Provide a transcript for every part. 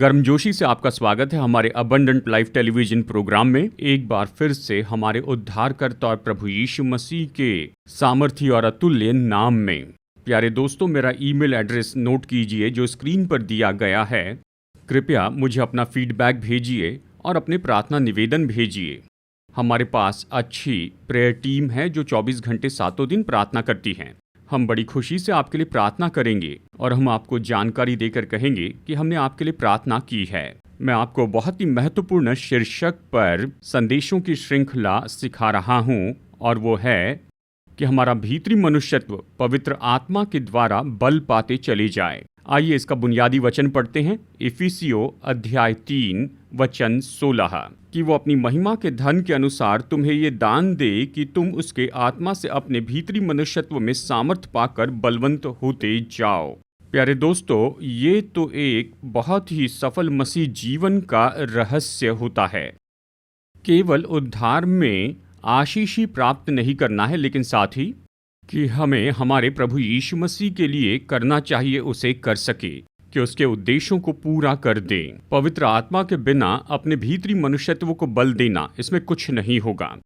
गर्मजोशी से आपका स्वागत है हमारे अबंडेंट लाइफ टेलीविजन प्रोग्राम में। एक बार फिर से हमारे उद्धारकर्ता और प्रभु यीशु मसीह के सामर्थी और अतुल्य नाम में। प्यारे दोस्तों, मेरा ईमेल एड्रेस नोट कीजिए जो स्क्रीन पर दिया गया है। कृपया मुझे अपना फीडबैक भेजिए और अपने प्रार्थना निवेदन भेजिए। हमारे पास अच्छी प्रेयर टीम है जो 24 घंटे सातों दिन प्रार्थना करती है। हम बड़ी खुशी से आपके लिए प्रार्थना करेंगे और हम आपको जानकारी देकर कहेंगे कि हमने आपके लिए प्रार्थना की है। मैं आपको बहुत ही महत्वपूर्ण शीर्षक पर संदेशों की श्रृंखला सिखा रहा हूं और वो है कि हमारा भीतरी मनुष्यत्व पवित्र आत्मा के द्वारा बल पाते चले जाए। आइए इसका बुनियादी वचन पढ़ते हैं। इफिसियों अध्याय 3 वचन 16 कि वो अपनी महिमा के धन के अनुसार तुम्हें ये दान दे कि तुम उसके आत्मा से अपने भीतरी मनुष्यत्व में सामर्थ पाकर बलवंत होते जाओ। प्यारे दोस्तों, ये तो एक बहुत ही सफल मसीह जीवन का रहस्य होता है। केवल उद्धार में आशीष ही प्राप्त नहीं करना है, लेकिन साथ ही कि हमें हमारे प्रभु यीशु मसीह के लिए करना चाहिए उसे कर सके, कि उसके उद्देश्यों को पूरा कर दे। पवित्र आत्मा के बिना अपने भीतरी मनुष्यत्व को बल देना, इसमें कुछ नहीं होगा।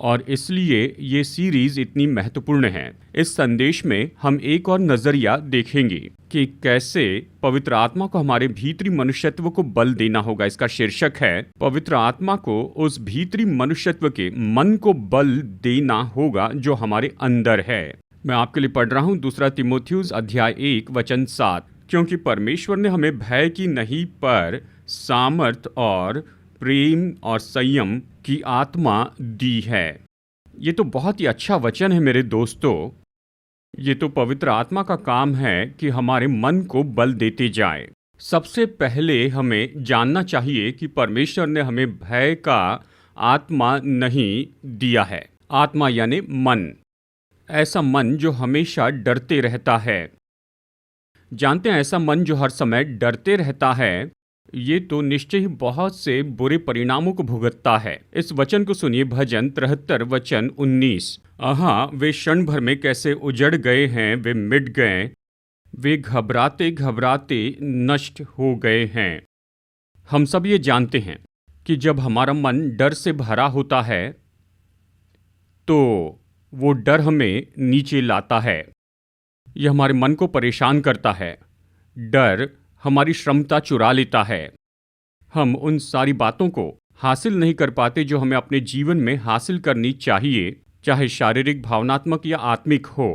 और इसलिए ये सीरीज इतनी महत्वपूर्ण है। इस संदेश में हम एक और नजरिया देखेंगे कि कैसे पवित्र आत्मा को हमारे भीतरी मनुष्यत्व को बल देना होगा। इसका शीर्षक है पवित्र आत्मा को उस भीतरी मनुष्यत्व के मन को बल देना होगा जो हमारे अंदर है। मैं आपके लिए पढ़ रहा हूँ 2 तीमुथियुस अध्याय 1 वचन 7। क्योंकि परमेश्वर ने हमें भय की नहीं पर सामर्थ और प्रेम और संयम की आत्मा दी है। ये तो बहुत ही अच्छा वचन है मेरे दोस्तों। ये तो पवित्र आत्मा का काम है कि हमारे मन को बल देते जाए। सबसे पहले हमें जानना चाहिए कि परमेश्वर ने हमें भय का आत्मा नहीं दिया है। आत्मा यानी मन, ऐसा मन जो हमेशा डरते रहता है। जानते हैं, ऐसा मन जो हर समय डरते रहता है, ये तो निश्चय ही बहुत से बुरे परिणामों को भुगतता है। इस वचन को सुनिए, भजन 73 वचन 19। वे क्षण भर में कैसे उजड़ गए हैं, वे मिट गए, वे घबराते घबराते नष्ट हो गए हैं। हम सब ये जानते हैं कि जब हमारा मन डर से भरा होता है तो वो डर हमें नीचे लाता है। यह हमारे मन को परेशान करता है। डर हमारी क्षमता चुरा लेता है। हम उन सारी बातों को हासिल नहीं कर पाते जो हमें अपने जीवन में हासिल करनी चाहिए, चाहे शारीरिक, भावनात्मक या आत्मिक हो।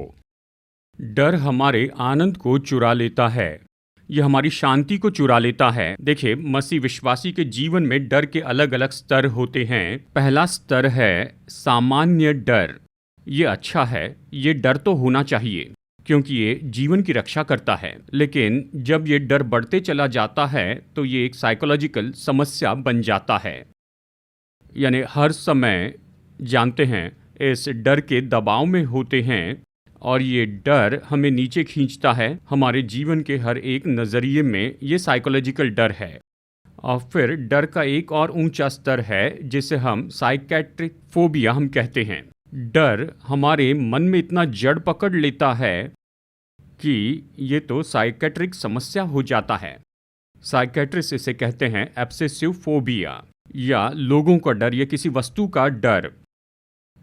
डर हमारे आनंद को चुरा लेता है। यह हमारी शांति को चुरा लेता है। देखिए, मसीह विश्वासी के जीवन में डर के अलग अलग स्तर होते हैं। पहला स्तर है सामान्य डर। ये अच्छा है, ये डर तो होना चाहिए क्योंकि ये जीवन की रक्षा करता है। लेकिन जब ये डर बढ़ते चला जाता है तो ये एक साइकोलॉजिकल समस्या बन जाता है। यानी हर समय, जानते हैं, इस डर के दबाव में होते हैं और ये डर हमें नीचे खींचता है हमारे जीवन के हर एक नज़रिए में। ये साइकोलॉजिकल डर है। और फिर डर का एक और ऊंचा स्तर है जिसे हम साइकेट्रिक फोबिया हम कहते हैं। डर हमारे मन में इतना जड़ पकड़ लेता है कि ये तो साइकेट्रिक समस्या हो जाता है। साइकेट्रिस्ट इसे कहते हैं एब्सेसिव फोबिया, या लोगों का डर या किसी वस्तु का डर।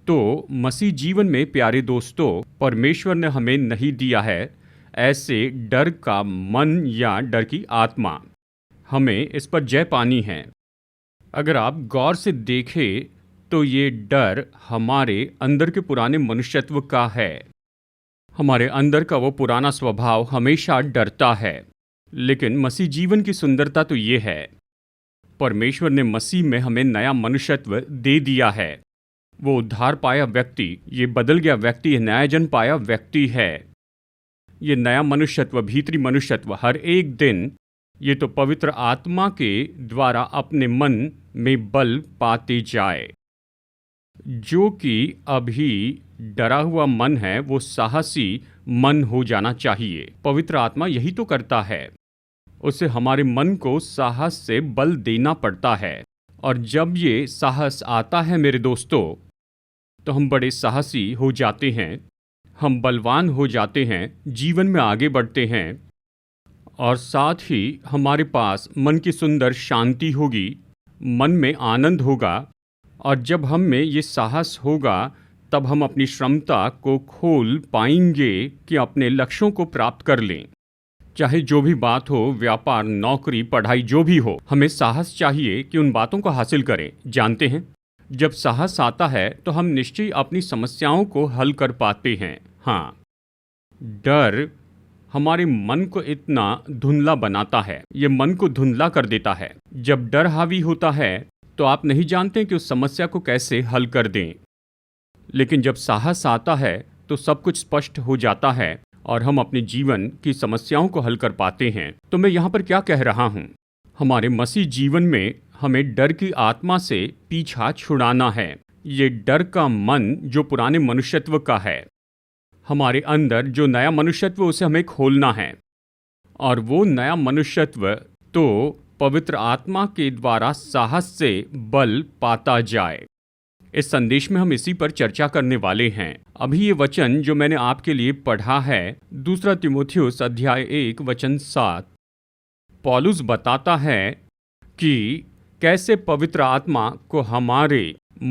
तो मसीह जीवन में प्यारे दोस्तों, परमेश्वर ने हमें नहीं दिया है ऐसे डर का मन या डर की आत्मा। हमें इस पर जय पानी है। अगर आप गौर से देखें तो ये डर हमारे अंदर के पुराने मनुष्यत्व का है। हमारे अंदर का वो पुराना स्वभाव हमेशा डरता है। लेकिन मसीह जीवन की सुंदरता तो ये है, परमेश्वर ने मसीह में हमें नया मनुष्यत्व दे दिया है। वो उद्धार पाया व्यक्ति, ये बदल गया व्यक्ति, न्यायजन पाया व्यक्ति है। ये नया मनुष्यत्व, भीतरी मनुष्यत्व हर एक दिन ये तो पवित्र आत्मा के द्वारा अपने मन में बल पाते जाए। जो कि अभी डरा हुआ मन है वो साहसी मन हो जाना चाहिए। पवित्र आत्मा यही तो करता है, उसे हमारे मन को साहस से बल देना पड़ता है। और जब ये साहस आता है मेरे दोस्तों, तो हम बड़े साहसी हो जाते हैं, हम बलवान हो जाते हैं, जीवन में आगे बढ़ते हैं और साथ ही हमारे पास मन की सुंदर शांति होगी, मन में आनंद होगा। और जब हम में ये साहस होगा तब हम अपनी क्षमता को खोल पाएंगे कि अपने लक्ष्यों को प्राप्त कर लें। चाहे जो भी बात हो, व्यापार, नौकरी, पढ़ाई, जो भी हो, हमें साहस चाहिए कि उन बातों को हासिल करें। जानते हैं, जब साहस आता है तो हम निश्चय अपनी समस्याओं को हल कर पाते हैं। हाँ, डर हमारे मन को इतना धुंधला बनाता है, ये मन को धुंधला कर देता है। जब डर हावी होता है तो आप नहीं जानते कि उस समस्या को कैसे हल कर दें। लेकिन जब साहस आता है तो सब कुछ स्पष्ट हो जाता है और हम अपने जीवन की समस्याओं को हल कर पाते हैं। तो मैं यहाँ पर क्या कह रहा हूँ, हमारे मसीह जीवन में हमें डर की आत्मा से पीछा छुड़ाना है। ये डर का मन जो पुराने मनुष्यत्व का है, हमारे अंदर जो नया मनुष्यत्व, उसे हमें खोलना है। और वो नया मनुष्यत्व तो पवित्र आत्मा के द्वारा साहस से बल पाता जाए। इस संदेश में हम इसी पर चर्चा करने वाले हैं। अभी ये वचन जो मैंने आपके लिए पढ़ा है, 2 तीमुथियुस अध्याय 1 वचन 7, पौलुस बताता है कि कैसे पवित्र आत्मा को हमारे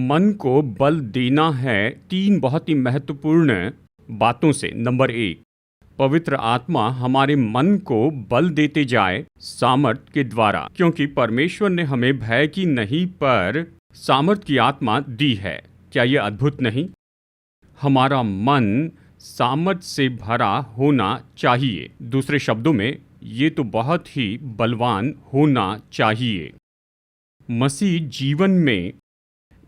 मन को बल देना है 3 बहुत ही महत्वपूर्ण बातों से। नंबर 1, पवित्र आत्मा हमारे मन को बल देते जाए सामर्थ के द्वारा, क्योंकि परमेश्वर ने हमें भय की नहीं पर सामर्थ की आत्मा दी है। क्या ये अद्भुत नहीं? हमारा मन सामर्थ से भरा होना चाहिए। दूसरे शब्दों में, ये तो बहुत ही बलवान होना चाहिए। मसीह जीवन में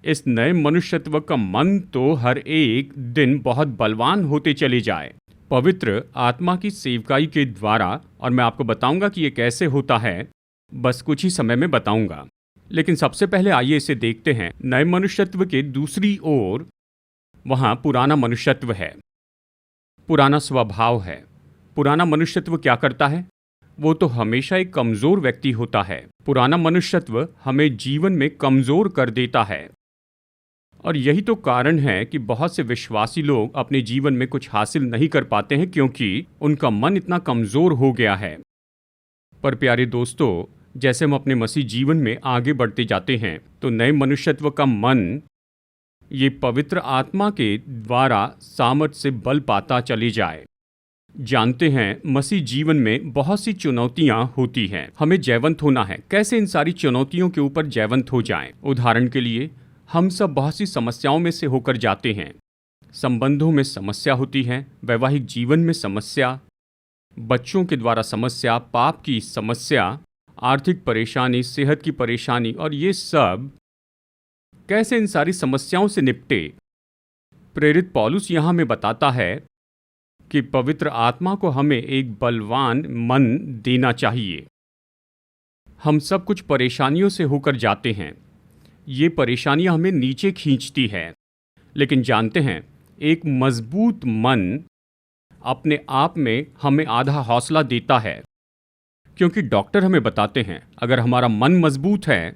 इस नए मनुष्यत्व का मन तो हर एक दिन बहुत बलवान होते चले जाए पवित्र आत्मा की सेवकाई के द्वारा। और मैं आपको बताऊंगा कि ये कैसे होता है, बस कुछ ही समय में बताऊंगा। लेकिन सबसे पहले आइए इसे देखते हैं। नए मनुष्यत्व के दूसरी ओर वहाँ पुराना मनुष्यत्व है, पुराना स्वभाव है। पुराना मनुष्यत्व क्या करता है? वो तो हमेशा एक कमज़ोर व्यक्ति होता है। पुराना मनुष्यत्व हमें जीवन में कमज़ोर कर देता है। और यही तो कारण है कि बहुत से विश्वासी लोग अपने जीवन में कुछ हासिल नहीं कर पाते हैं, क्योंकि उनका मन इतना कमज़ोर हो गया है। पर प्यारे दोस्तों, जैसे हम अपने मसीह जीवन में आगे बढ़ते जाते हैं तो नए मनुष्यत्व का मन ये पवित्र आत्मा के द्वारा सामर्थ से बल पाता चले जाए। जानते हैं, मसीह जीवन में बहुत सी चुनौतियां होती हैं। हमें जयवंत होना है। कैसे इन सारी चुनौतियों के ऊपर जयवंत हो जाएं? उदाहरण के लिए, हम सब बहुत सी समस्याओं में से होकर जाते हैं। संबंधों में समस्या होती है, वैवाहिक जीवन में समस्या, बच्चों के द्वारा समस्या, पाप की समस्या, आर्थिक परेशानी, सेहत की परेशानी। और ये सब कैसे इन सारी समस्याओं से निपटे? प्रेरित पौलुस यहाँ में बताता है कि पवित्र आत्मा को हमें एक बलवान मन देना चाहिए। हम सब कुछ परेशानियों से होकर जाते हैं। ये परेशानियां हमें नीचे खींचती है। लेकिन जानते हैं, एक मजबूत मन अपने आप में हमें आधा हौसला देता है। क्योंकि डॉक्टर हमें बताते हैं, अगर हमारा मन मजबूत है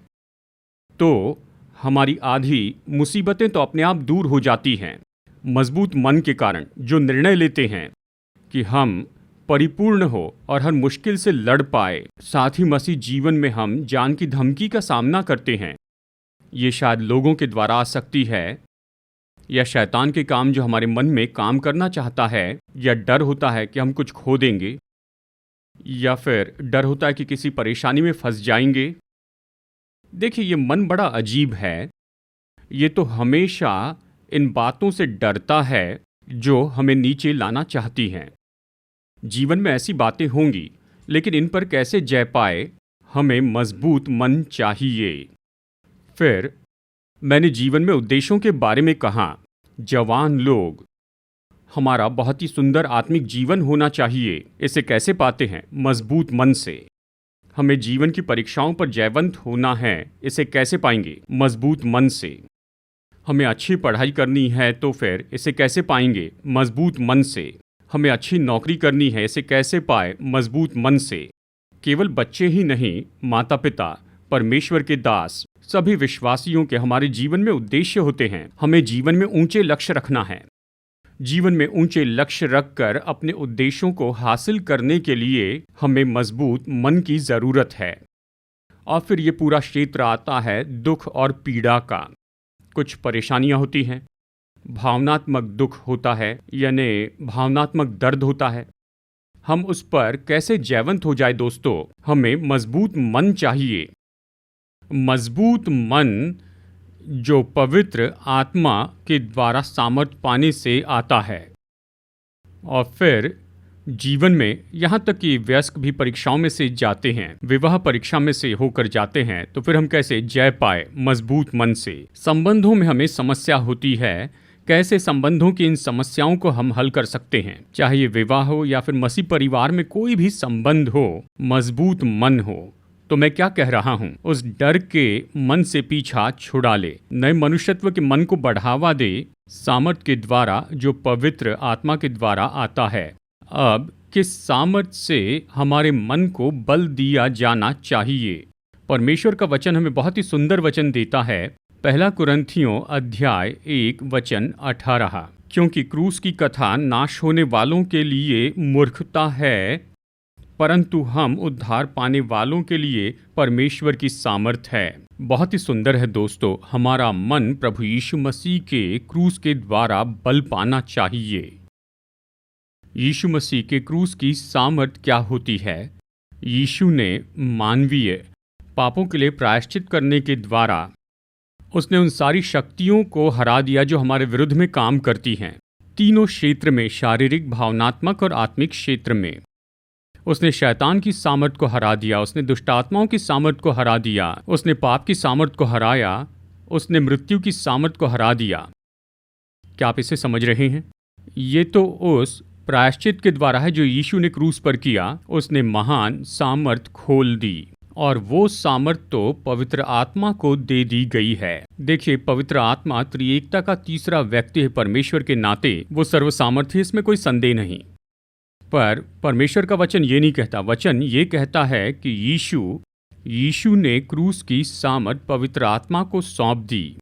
तो हमारी आधी मुसीबतें तो अपने आप दूर हो जाती हैं। मजबूत मन के कारण जो निर्णय लेते हैं कि हम परिपूर्ण हो और हर मुश्किल से लड़ पाए, साथ ही मसीह जीवन में हम जान की धमकी का सामना करते हैं। ये शायद लोगों के द्वारा आ सकती है, या शैतान के काम जो हमारे मन में काम करना चाहता है, या डर होता है कि हम कुछ खो देंगे, या फिर डर होता है कि किसी परेशानी में फंस जाएंगे। देखिए, ये मन बड़ा अजीब है। ये तो हमेशा इन बातों से डरता है जो हमें नीचे लाना चाहती हैं। जीवन में ऐसी बातें होंगी, लेकिन इन पर कैसे जय पाए, हमें मजबूत मन चाहिए। फिर मैंने जीवन में उद्देश्यों के बारे में कहा। जवान लोग, हमारा बहुत ही सुंदर आत्मिक जीवन होना चाहिए। इसे कैसे पाते हैं? मजबूत मन से। हमें जीवन की परीक्षाओं पर जयवंत होना है। इसे कैसे पाएंगे? मजबूत मन से। हमें अच्छी पढ़ाई करनी है तो फिर इसे कैसे पाएंगे? मजबूत मन से। हमें अच्छी नौकरी करनी है, इसे कैसे पाए? मजबूत मन से। केवल बच्चे ही नहीं, माता पिता, परमेश्वर के दास, सभी विश्वासियों के हमारे जीवन में उद्देश्य होते हैं। हमें जीवन में ऊंचे लक्ष्य रखना है। जीवन में ऊंचे लक्ष्य रखकर अपने उद्देश्यों को हासिल करने के लिए हमें मजबूत मन की जरूरत है। और फिर ये पूरा क्षेत्र आता है दुख और पीड़ा का। कुछ परेशानियां होती हैं, भावनात्मक दुख होता है, यानी भावनात्मक दर्द होता है। हम उस पर कैसे जयवंत हो जाए दोस्तों? हमें मजबूत मन चाहिए। मजबूत मन जो पवित्र आत्मा के द्वारा सामर्थ्य पाने से आता है। और फिर जीवन में यहाँ तक कि वयस्क भी परीक्षाओं में से जाते हैं, विवाह परीक्षा में से होकर जाते हैं, तो फिर हम कैसे जय पाए? मजबूत मन से। संबंधों में हमें समस्या होती है, कैसे संबंधों की इन समस्याओं को हम हल कर सकते हैं? चाहे ये विवाह हो या फिर मसीह परिवार में कोई भी संबंध हो, मजबूत मन हो। तो मैं क्या कह रहा हूँ? उस डर के मन से पीछा छुड़ा ले, नए मनुष्यत्व के मन को बढ़ावा दे, सामर्थ्य के द्वारा जो पवित्र आत्मा के द्वारा आता है। अब किस सामर्थ्य से हमारे मन को बल दिया जाना चाहिए? परमेश्वर का वचन हमें बहुत ही सुंदर वचन देता है। 1 कुरिन्थियों अध्याय 1 वचन 18, क्योंकि क्रूस की कथा नाश होने वालों के लिए मूर्खता है, परंतु हम उद्धार पाने वालों के लिए परमेश्वर की सामर्थ है। बहुत ही सुंदर है दोस्तों। हमारा मन प्रभु यीशु मसीह के क्रूस के द्वारा बल पाना चाहिए। यीशु मसीह के क्रूस की सामर्थ क्या होती है? यीशु ने मानवीय पापों के लिए प्रायश्चित करने के द्वारा उसने उन सारी शक्तियों को हरा दिया जो हमारे विरुद्ध में काम करती हैं। तीनों क्षेत्र में, शारीरिक, भावनात्मक और आत्मिक क्षेत्र में। उसने शैतान की सामर्थ को हरा दिया, उसने दुष्ट आत्माओं की सामर्थ को हरा दिया, उसने पाप की सामर्थ को हराया, उसने मृत्यु की सामर्थ को हरा दिया। क्या आप इसे समझ रहे हैं? ये तो उस प्रायश्चित के द्वारा है जो यीशु ने क्रूस पर किया। उसने महान सामर्थ खोल दी, और वो सामर्थ तो पवित्र आत्मा को दे दी गई है। देखिए, पवित्र आत्मा त्रिएकता का तीसरा व्यक्ति है। परमेश्वर के नाते वो सर्वसामर्थ्य, इसमें कोई संदेह नहीं। पर परमेश्वर का वचन ये नहीं कहता। वचन ये कहता है कि यीशु ने क्रूस की सामर्थ पवित्र आत्मा को सौंप दी।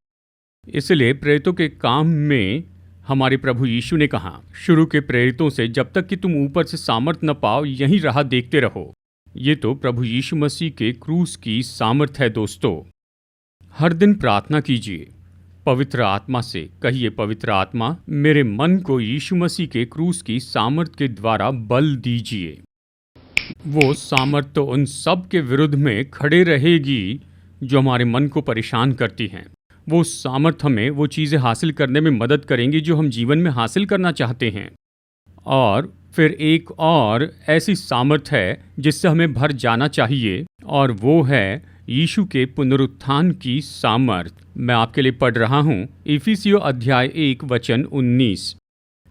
इसलिए प्रेरितों के काम में हमारे प्रभु यीशु ने कहा, शुरू के प्रेरितों से जब तक कि तुम ऊपर से सामर्थ न पाओ, यहीं राह देखते रहो। ये तो प्रभु यीशु मसीह के क्रूस की सामर्थ है दोस्तों। हर दिन प्रार्थना कीजिए पवित्र आत्मा से। कहिए, पवित्र आत्मा, मेरे मन को यीशु मसीह के क्रूस की सामर्थ के द्वारा बल दीजिए। वो सामर्थ तो उन सब के विरुद्ध में खड़े रहेगी जो हमारे मन को परेशान करती हैं। वो सामर्थ हमें वो चीज़ें हासिल करने में मदद करेंगी जो हम जीवन में हासिल करना चाहते हैं। और फिर एक और ऐसी सामर्थ है जिससे हमें भर जाना चाहिए, और वो है यीशु के पुनरुत्थान की सामर्थ। मैं आपके लिए पढ़ रहा हूँ इफिसियों अध्याय 1 वचन 19।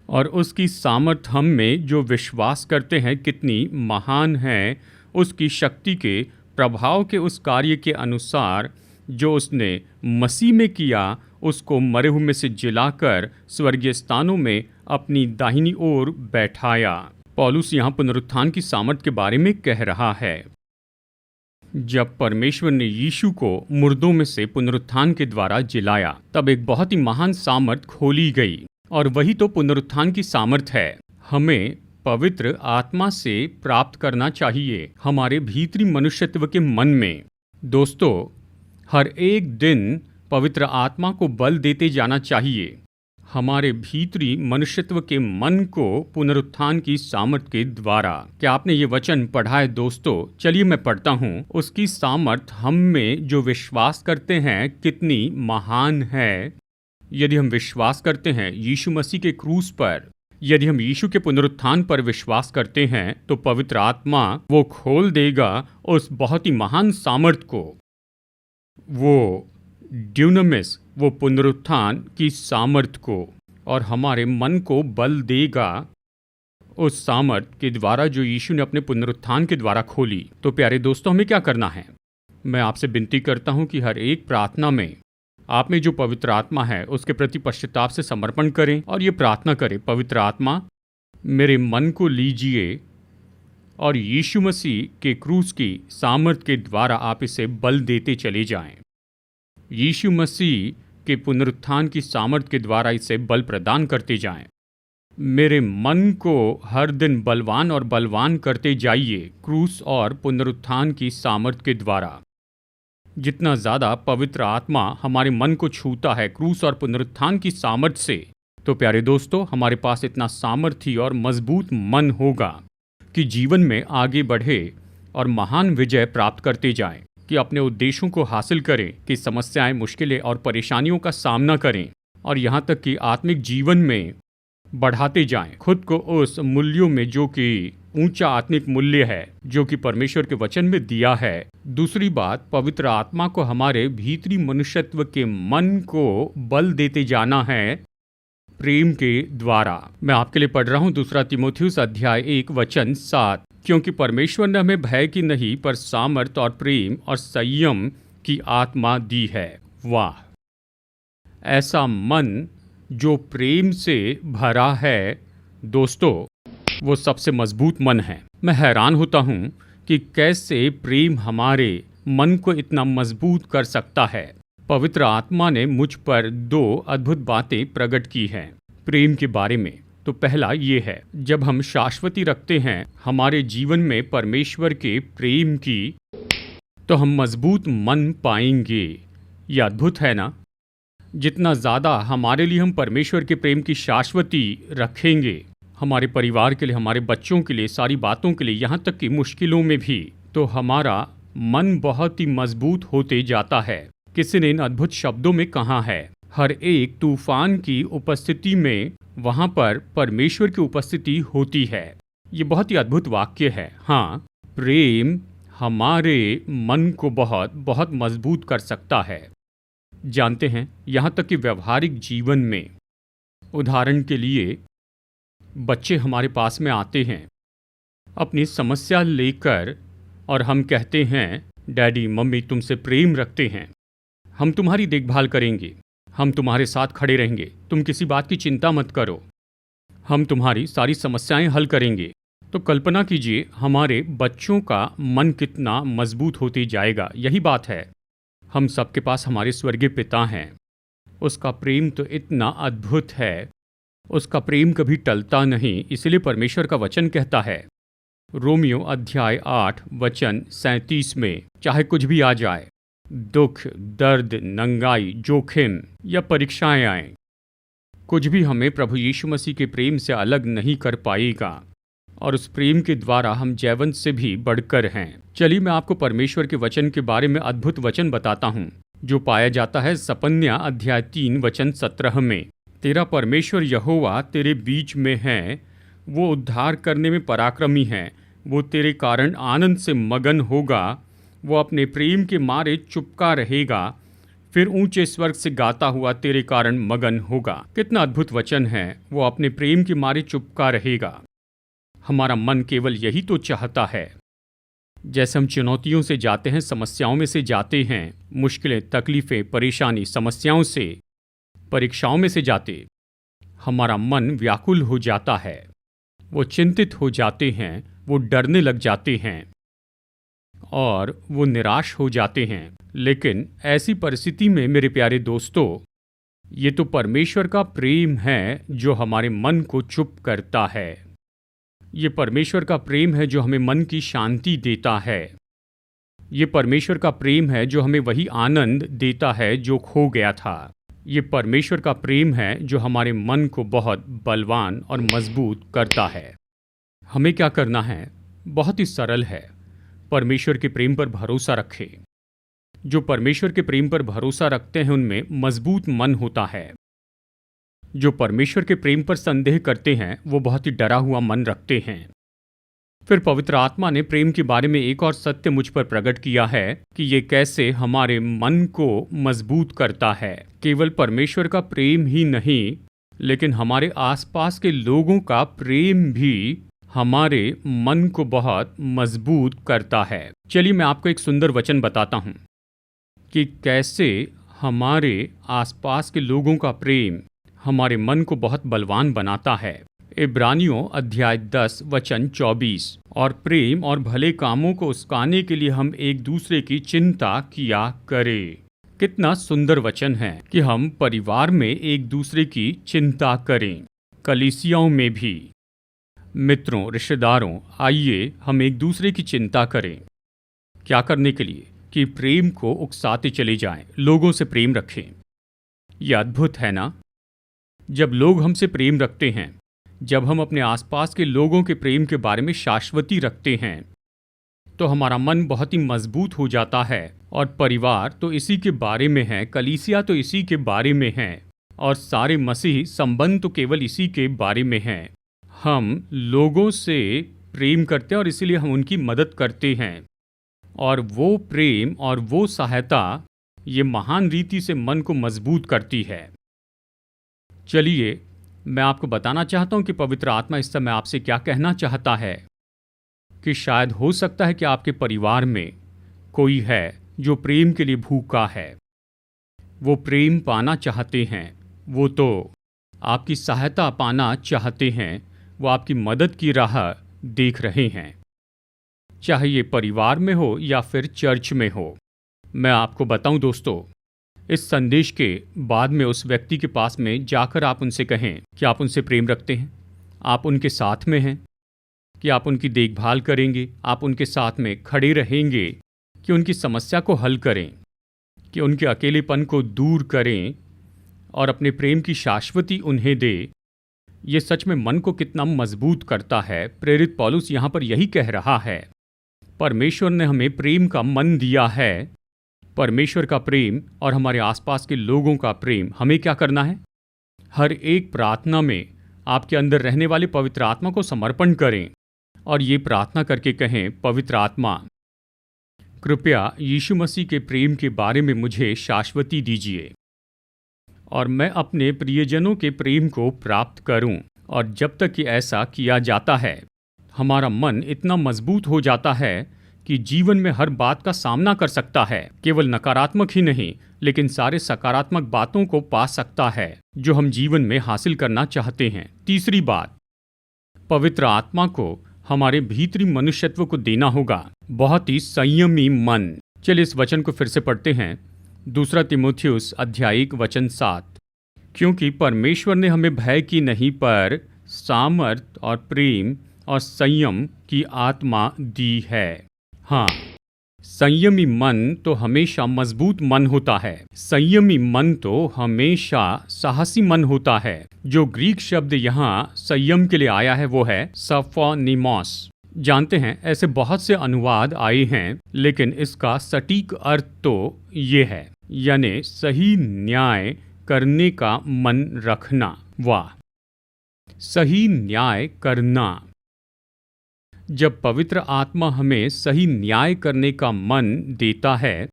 और उसकी सामर्थ हम में जो विश्वास करते हैं कितनी महान है, उसकी शक्ति के प्रभाव के उस कार्य के अनुसार जो उसने मसीह में किया, उसको मरे हुए में से जिलाकर स्वर्गीय स्थानों में अपनी दाहिनी ओर बैठाया। पौलुस यहाँ पुनरुत्थान की सामर्थ के बारे में कह रहा है। जब परमेश्वर ने यीशु को मुर्दों में से पुनरुत्थान के द्वारा जिलाया, तब एक बहुत ही महान सामर्थ खोली गई, और वही तो पुनरुत्थान की सामर्थ है। हमें पवित्र आत्मा से प्राप्त करना चाहिए हमारे भीतरी मनुष्यत्व के मन में। दोस्तों, हर एक दिन पवित्र आत्मा को बल देते जाना चाहिए हमारे भीतरी मनुष्यत्व के मन को पुनरुत्थान की सामर्थ के द्वारा। क्या आपने ये वचन पढ़ा है दोस्तों? चलिए मैं पढ़ता हूँ। उसकी सामर्थ हम में जो विश्वास करते हैं कितनी महान है। यदि हम विश्वास करते हैं यीशु मसीह के क्रूस पर, यदि हम यीशु के पुनरुत्थान पर विश्वास करते हैं, तो पवित्र आत्मा वो खोल देगा उस बहुत ही महान सामर्थ को, वो ड्यूनामिस, वो पुनरुत्थान की सामर्थ को, और हमारे मन को बल देगा उस सामर्थ के द्वारा जो यीशु ने अपने पुनरुत्थान के द्वारा खोली। तो प्यारे दोस्तों, हमें क्या करना है? मैं आपसे विनती करता हूं कि हर एक प्रार्थना में आप में जो पवित्र आत्मा है उसके प्रति पश्चाताप से समर्पण करें और ये प्रार्थना करें, पवित्र आत्मा मेरे मन को लीजिए और यीशु मसीह के क्रूस की सामर्थ के द्वारा आप इसे बल देते चले जाएं। यीशु मसीह के पुनरुत्थान की सामर्थ के द्वारा इसे बल प्रदान करते जाएं। मेरे मन को हर दिन बलवान और बलवान करते जाइए क्रूस और पुनरुत्थान की सामर्थ्य के द्वारा। जितना ज़्यादा पवित्र आत्मा हमारे मन को छूता है क्रूस और पुनरुत्थान की सामर्थ्य से, तो प्यारे दोस्तों, हमारे पास इतना सामर्थ्य और मजबूत मन होगा कि जीवन में आगे बढ़े और महान विजय प्राप्त करते जाएं, कि अपने उद्देश्यों को हासिल करें, कि समस्याएं, मुश्किलें और परेशानियों का सामना करें और यहाँ तक कि आत्मिक जीवन में बढ़ाते जाएं खुद को उस मूल्यों में जो कि ऊंचा आत्मिक मूल्य है जो कि परमेश्वर के वचन में दिया है। दूसरी बात, पवित्र आत्मा को हमारे भीतरी मनुष्यत्व के मन को बल देते जाना है प्रेम के द्वारा। मैं आपके लिए पढ़ रहा हूँ 2 तीमुथियुस अध्याय 1:7, क्योंकि परमेश्वर ने हमें भय की नहीं पर सामर्थ और प्रेम और संयम की आत्मा दी है। वाह! ऐसा मन जो प्रेम से भरा है दोस्तों, वो सबसे मजबूत मन है। मैं हैरान होता हूँ कि कैसे प्रेम हमारे मन को इतना मजबूत कर सकता है। पवित्र आत्मा ने मुझ पर 2 अद्भुत बातें प्रकट की हैं प्रेम के बारे में। तो पहला ये है, जब हम शाश्वती रखते हैं हमारे जीवन में परमेश्वर के प्रेम की, तो हम मजबूत मन पाएंगे। ये अद्भुत है ना? जितना ज़्यादा हमारे लिए हम परमेश्वर के प्रेम की शाश्वती रखेंगे, हमारे परिवार के लिए, हमारे बच्चों के लिए, सारी बातों के लिए, यहाँ तक कि मुश्किलों में भी, तो हमारा मन बहुत ही मजबूत होते जाता है। किसी ने इन अद्भुत शब्दों में कहा है, हर एक तूफान की उपस्थिति में वहाँ पर परमेश्वर की उपस्थिति होती है। ये बहुत ही अद्भुत वाक्य है। हाँ, प्रेम हमारे मन को बहुत बहुत मजबूत कर सकता है। जानते हैं, यहाँ तक कि व्यवहारिक जीवन में, उदाहरण के लिए, बच्चे हमारे पास में आते हैं अपनी समस्या लेकर और हम कहते हैं, डैडी मम्मी तुमसे प्रेम रखते हैं, हम तुम्हारी देखभाल करेंगे, हम तुम्हारे साथ खड़े रहेंगे, तुम किसी बात की चिंता मत करो, हम तुम्हारी सारी समस्याएं हल करेंगे। तो कल्पना कीजिए हमारे बच्चों का मन कितना मजबूत होते जाएगा। यही बात है, हम सबके पास हमारे स्वर्गीय पिता हैं, उसका प्रेम तो इतना अद्भुत है, उसका प्रेम कभी टलता नहीं। इसलिए परमेश्वर का वचन कहता है रोमियो अध्याय 8:37 में, चाहे कुछ भी आ जाए, दुख, दर्द, नंगाई, जोखिम या परीक्षाएं आए, कुछ भी हमें प्रभु यीशु मसीह के प्रेम से अलग नहीं कर पाएगा और उस प्रेम के द्वारा हम जयवंत से भी बढ़कर हैं। चलिए मैं आपको परमेश्वर के वचन के बारे में अद्भुत वचन बताता हूँ जो पाया जाता है सपन्या अध्याय 3:17 में। तेरा परमेश्वर यहोवा तेरे बीच में है, वो उद्धार करने में पराक्रमी है, वो तेरे कारण आनंद से मगन होगा, वो अपने प्रेम के मारे चुपका रहेगा, फिर ऊंचे स्वर्ग से गाता हुआ तेरे कारण मगन होगा। कितना अद्भुत वचन है, वो अपने प्रेम के मारे चुपका रहेगा। हमारा मन केवल यही तो चाहता है। जैसे हम चुनौतियों से जाते हैं, समस्याओं में से जाते हैं, मुश्किलें, तकलीफें, परेशानी, समस्याओं से, परीक्षाओं में से जाते, हमारा मन व्याकुल हो जाता है, वो चिंतित हो जाते हैं, वो डरने लग जाते हैं और वो निराश हो जाते हैं। लेकिन ऐसी परिस्थिति में मेरे प्यारे दोस्तों, ये तो परमेश्वर का प्रेम है जो हमारे मन को चुप करता है। ये परमेश्वर का प्रेम है जो हमें मन की शांति देता है। ये परमेश्वर का प्रेम है जो हमें वही आनंद देता है जो खो गया था। ये परमेश्वर का प्रेम है जो हमारे मन को बहुत बलवान और मजबूत करता है। हमें क्या करना है? बहुत ही सरल है, परमेश्वर के प्रेम पर भरोसा रखें। जो परमेश्वर के प्रेम पर भरोसा रखते हैं उनमें मजबूत मन होता है। जो परमेश्वर के प्रेम पर संदेह करते हैं वो बहुत ही डरा हुआ मन रखते हैं। फिर पवित्र आत्मा ने प्रेम के बारे में एक और सत्य मुझ पर प्रकट किया है कि ये कैसे हमारे मन को मजबूत करता है। केवल परमेश्वर का प्रेम ही नहीं, लेकिन हमारे आसपास के लोगों का प्रेम भी हमारे मन को बहुत मजबूत करता है। चलिए मैं आपको एक सुंदर वचन बताता हूँ कि कैसे हमारे आसपास के लोगों का प्रेम हमारे मन को बहुत बलवान बनाता है। इब्रानियों अध्याय 10:24, और प्रेम और भले कामों को उस्काने के लिए हम एक दूसरे की चिंता किया करें। कितना सुंदर वचन है कि हम परिवार में एक दूसरे की चिंता करें। कलीसियाओं में भी। मित्रों, रिश्तेदारों, आइए हम एक दूसरे की चिंता करें। क्या करने के लिए? कि प्रेम को उकसाते चले जाएं, लोगों से प्रेम रखें। यह अद्भुत है ना? जब लोग हमसे प्रेम रखते हैं, जब हम अपने आसपास के लोगों के प्रेम के बारे में शाश्वती रखते हैं, तो हमारा मन बहुत ही मजबूत हो जाता है। और परिवार तो इसी के बारे में है, कलीसिया तो इसी के बारे में है, और सारे मसीह संबंध तो केवल इसी के बारे में हैं। हम लोगों से प्रेम करते हैं और इसीलिए हम उनकी मदद करते हैं। और वो प्रेम और वो सहायता ये महान रीति से मन को मजबूत करती है। चलिए, मैं आपको बताना चाहता हूं कि पवित्र आत्मा इस समय आपसे क्या कहना चाहता है। कि शायद हो सकता है कि आपके परिवार में कोई है जो प्रेम के लिए भूखा है। वो प्रेम पाना चाहते हैं, वो तो आपकी सहायता पाना चाहते हैं, वो आपकी मदद की राह देख रहे हैं, चाहे ये परिवार में हो या फिर चर्च में हो। मैं आपको बताऊं दोस्तों, इस संदेश के बाद में उस व्यक्ति के पास में जाकर आप उनसे कहें कि आप उनसे प्रेम रखते हैं, आप उनके साथ में हैं, कि आप उनकी देखभाल करेंगे, आप उनके साथ में खड़े रहेंगे, कि उनकी समस्या को हल करें, कि उनके अकेलेपन को दूर करें और अपने प्रेम की शाश्वती उन्हें दे। ये सच में मन को कितना मजबूत करता है। प्रेरित पौलुस यहाँ पर यही कह रहा है। परमेश्वर ने हमें प्रेम का मन दिया है। परमेश्वर का प्रेम और हमारे आसपास के लोगों का प्रेम हमें क्या करना है? हर एक प्रार्थना में आपके अंदर रहने वाले पवित्र आत्मा को समर्पण करें और ये प्रार्थना करके कहें, पवित्र आत्मा, कृपया यीशु मसीह के प्रेम के बारे में मुझे शाश्वती दीजिए और मैं अपने प्रियजनों के प्रेम को प्राप्त करूं। और जब तक कि ऐसा किया जाता है, हमारा मन इतना मजबूत हो जाता है कि जीवन में हर बात का सामना कर सकता है। केवल नकारात्मक ही नहीं, लेकिन सारे सकारात्मक बातों को पा सकता है जो हम जीवन में हासिल करना चाहते हैं। तीसरी बात, पवित्र आत्मा को हमारे भीतरी मनुष्यत्व को देना होगा, बहुत ही संयमी मन। चलिए इस वचन को फिर से पढ़ते हैं। 2 तीमुथियुस अध्याय 1:7। क्योंकि परमेश्वर ने हमें भय की नहीं पर सामर्थ और प्रेम और संयम की आत्मा दी है। हाँ, संयमी मन तो हमेशा मजबूत मन होता है। संयमी मन तो हमेशा साहसी मन होता है। जो ग्रीक शब्द यहाँ संयम के लिए आया है वो है सफोनिमोस। जानते हैं ऐसे बहुत से अनुवाद आए हैं, लेकिन इसका सटीक अर्थ तो ये है, यानी सही न्याय करने का मन रखना। वाह, सही न्याय करना। जब पवित्र आत्मा हमें सही न्याय करने का मन देता है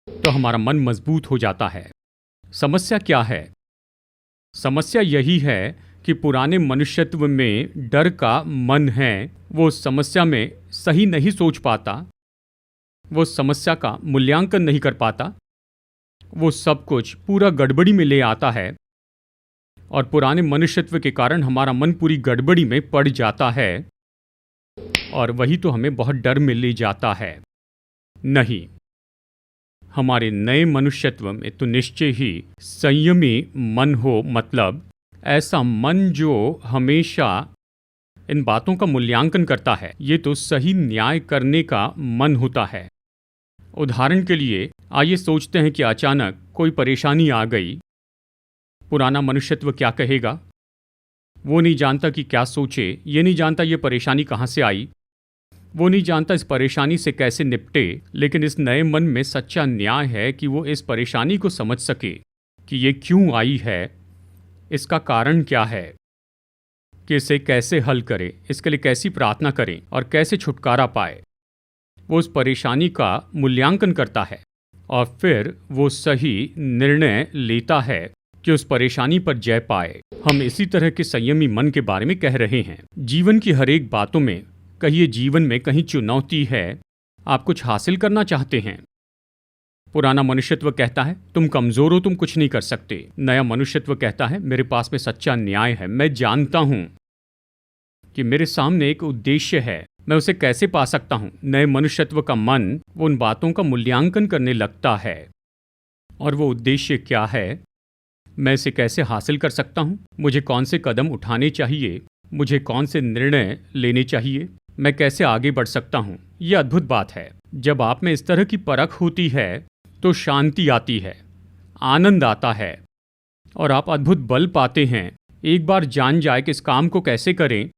तो हमारा मन मजबूत हो जाता है। समस्या क्या है? समस्या यही है कि पुराने मनुष्यत्व में डर का मन है। वो समस्या में सही नहीं सोच पाता, वो समस्या का मूल्यांकन नहीं कर पाता, वो सब कुछ पूरा गड़बड़ी में ले आता है और पुराने मनुष्यत्व के कारण हमारा मन पूरी गड़बड़ी में पड़ जाता है और वही तो हमें बहुत डर में ले जाता है। नहीं, हमारे नए मनुष्यत्व में तो निश्चय ही संयमी मन हो, मतलब ऐसा मन जो हमेशा इन बातों का मूल्यांकन करता है। ये तो सही न्याय करने का मन होता है। उदाहरण के लिए आइए सोचते हैं कि अचानक कोई परेशानी आ गई। पुराना मनुष्यत्व क्या कहेगा? वो नहीं जानता कि क्या सोचे, ये नहीं जानता ये परेशानी कहाँ से आई, वो नहीं जानता इस परेशानी से कैसे निपटे। लेकिन इस नए मन में सच्चा न्याय है कि वो इस परेशानी को समझ सके कि ये क्यों आई है, इसका कारण क्या है, कि इसे कैसे हल करे, इसके लिए कैसी प्रार्थना करें और कैसे छुटकारा पाए। वो उस परेशानी का मूल्यांकन करता है और फिर वो सही निर्णय लेता है कि उस परेशानी पर जय पाए। हम इसी तरह के संयमी मन के बारे में कह रहे हैं। जीवन की हर एक बातों में, कहिए जीवन में कहीं चुनौती है, आप कुछ हासिल करना चाहते हैं। पुराना मनुष्यत्व कहता है तुम कमजोर हो, तुम कुछ नहीं कर सकते। नया मनुष्यत्व कहता है मेरे पास में सच्चा न्याय है, मैं जानता हूं कि मेरे सामने एक उद्देश्य है, मैं उसे कैसे पा सकता हूं। नए मनुष्यत्व का मन वो उन बातों का मूल्यांकन करने लगता है और वो उद्देश्य क्या है? मैं इसे कैसे हासिल कर सकता हूँ? मुझे कौन से कदम उठाने चाहिए? मुझे कौन से निर्णय लेने चाहिए? मैं कैसे आगे बढ़ सकता हूँ? ये अद्भुत बात है। जब आप में इस तरह की परख होती है तो शांति आती है, आनंद आता है और आप अद्भुत बल पाते हैं। एक बार जान जाए कि इस काम को कैसे करें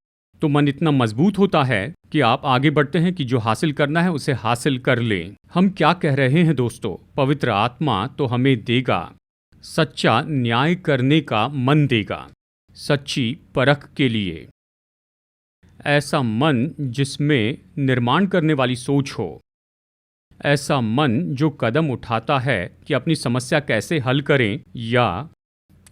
तो मन इतना मजबूत होता है कि आप आगे बढ़ते हैं कि जो हासिल करना है उसे हासिल कर लें। हम क्या कह रहे हैं दोस्तों? पवित्र आत्मा तो हमें देगा, सच्चा न्याय करने का मन देगा, सच्ची परख के लिए। ऐसा मन जिसमें निर्माण करने वाली सोच हो, ऐसा मन जो कदम उठाता है कि अपनी समस्या कैसे हल करें या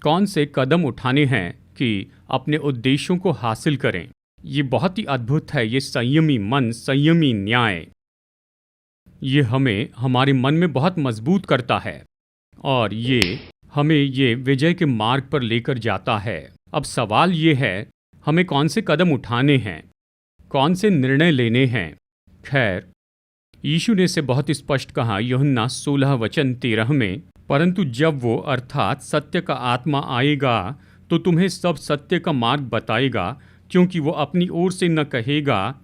कौन से कदम उठाने हैं कि अपने उद्देश्यों को हासिल करें। ये बहुत ही अद्भुत है। ये संयमी मन, संयमी न्याय, ये हमें हमारे मन में बहुत मजबूत करता है और ये हमें ये विजय के मार्ग पर लेकर जाता है। अब सवाल ये है, हमें कौन से कदम उठाने हैं, कौन से निर्णय लेने हैं? खैर, यीशु ने इसे बहुत स्पष्ट कहा यूहन्ना 16:13 में, परंतु जब वो अर्थात सत्य का आत्मा आएगा तो तुम्हें सब सत्य का मार्ग बताएगा, क्योंकि वो अपनी ओर से न कहेगा,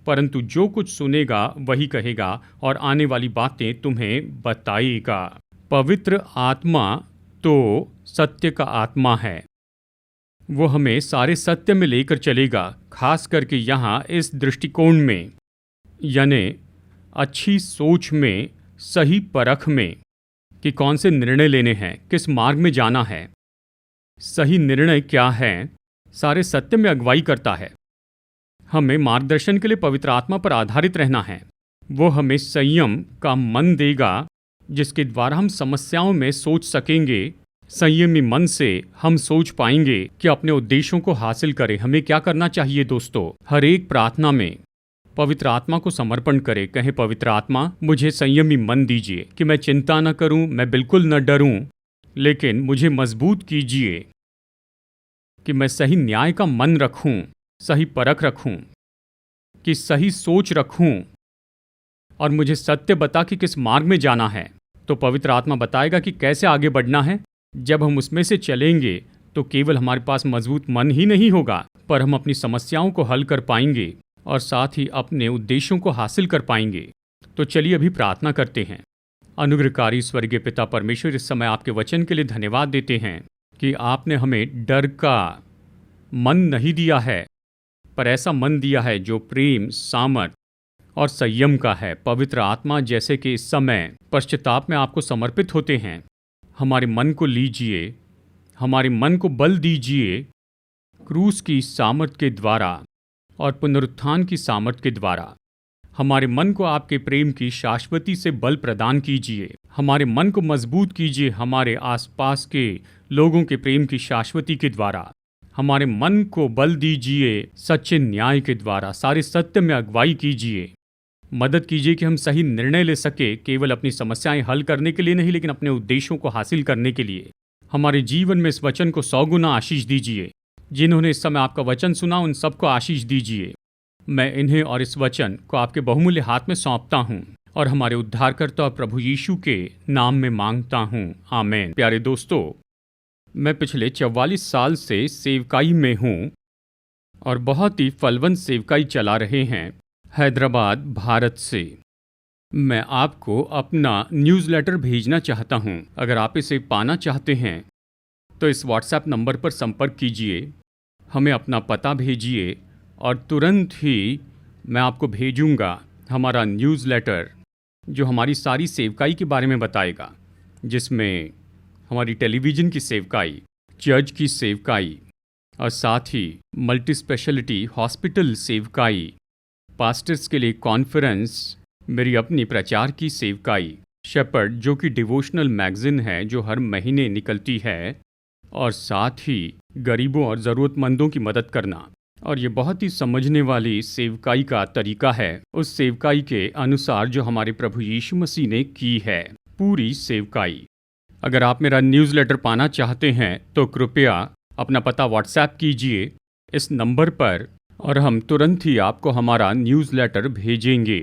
परंतु जो कुछ सुनेगा वही कहेगा और आने वाली बातें तुम्हें बताएगा। पवित्र आत्मा तो सत्य का आत्मा है। वो हमें सारे सत्य में लेकर चलेगा, खास करके यहाँ इस दृष्टिकोण में, यानी अच्छी सोच में, सही परख में कि कौन से निर्णय लेने हैं, किस मार्ग में जाना है। सही निर्णय क्या है, सारे सत्य में अगुवाई करता है। हमें मार्गदर्शन के लिए पवित्र आत्मा पर आधारित रहना है। वो हमें संयम का मन देगा जिसके द्वारा हम समस्याओं में सोच सकेंगे। संयमी मन से हम सोच पाएंगे कि अपने उद्देश्यों को हासिल करें। हमें क्या करना चाहिए दोस्तों? हर एक प्रार्थना में पवित्र आत्मा को समर्पण करें। कहें, पवित्र आत्मा मुझे संयमी मन दीजिए कि मैं चिंता न करूं, मैं बिल्कुल न डरूं, लेकिन मुझे मजबूत कीजिए कि मैं सही न्याय का मन रखूं, सही परख रखूं, कि सही सोच रखूं और मुझे सत्य बता कि किस मार्ग में जाना है। तो पवित्र आत्मा बताएगा कि कैसे आगे बढ़ना है। जब हम उसमें से चलेंगे तो केवल हमारे पास मजबूत मन ही नहीं होगा, पर हम अपनी समस्याओं को हल कर पाएंगे और साथ ही अपने उद्देश्यों को हासिल कर पाएंगे। तो चलिए अभी प्रार्थना करते हैं। अनुग्रहकारी स्वर्गीय पिता परमेश्वर, इस समय आपके वचन के लिए धन्यवाद देते हैं कि आपने हमें डर का मन नहीं दिया है, पर ऐसा मन दिया है जो प्रेम, सामर्थ और संयम का है। पवित्र आत्मा, जैसे कि इस समय पश्चाताप में आपको समर्पित होते हैं, हमारे मन को लीजिए, हमारे मन को बल दीजिए क्रूस की सामर्थ के द्वारा और पुनरुत्थान की सामर्थ के द्वारा। हमारे मन को आपके प्रेम की शाश्वती से बल प्रदान कीजिए। हमारे मन को मजबूत कीजिए हमारे आसपास के लोगों के प्रेम की शाश्वती के द्वारा। हमारे मन को बल दीजिए सच्चे न्याय के द्वारा। सारे सत्य में अगुवाई कीजिए। मदद कीजिए कि हम सही निर्णय ले सके, केवल अपनी समस्याएं हल करने के लिए नहीं, लेकिन अपने उद्देश्यों को हासिल करने के लिए। हमारे जीवन में इस वचन को 100 गुना आशीष दीजिए। जिन्होंने इस समय आपका वचन सुना, उन सबको आशीष दीजिए। मैं इन्हें और इस वचन को आपके बहुमूल्य हाथ में सौंपता हूँ और हमारे उद्धारकर्ता और प्रभु यीशु के नाम में मांगता हूँ, आमीन। प्यारे दोस्तों, मैं पिछले 44 साल से सेवकाई में हूँ और बहुत ही फलवंत सेवकाई चला रहे हैं हैदराबाद, भारत से। मैं आपको अपना न्यूज़लेटर भेजना चाहता हूँ। अगर आप इसे पाना चाहते हैं तो इस व्हाट्सएप नंबर पर संपर्क कीजिए, हमें अपना पता भेजिए और तुरंत ही मैं आपको भेजूंगा हमारा न्यूज़लेटर, जो हमारी सारी सेवकाई के बारे में बताएगा, जिसमें हमारी टेलीविज़न की सेवकाई, चर्च की सेवकाई और साथ ही मल्टी स्पेशलिटी हॉस्पिटल सेवकाई, पास्टर्स के लिए कॉन्फ्रेंस, मेरी अपनी प्रचार की सेवकाई, शेपर्ड जो कि डिवोशनल मैगज़ीन है जो हर महीने निकलती है, और साथ ही गरीबों और ज़रूरतमंदों की मदद करना। और ये बहुत ही समझने वाली सेवकाई का तरीका है, उस सेवकाई के अनुसार जो हमारे प्रभु यीशु मसीह ने की है, पूरी सेवकाई। अगर आप मेरा न्यूज़लेटर पाना चाहते हैं तो कृपया अपना पता व्हाट्सएप कीजिए इस नंबर पर और हम तुरंत ही आपको हमारा न्यूज़लेटर भेजेंगे।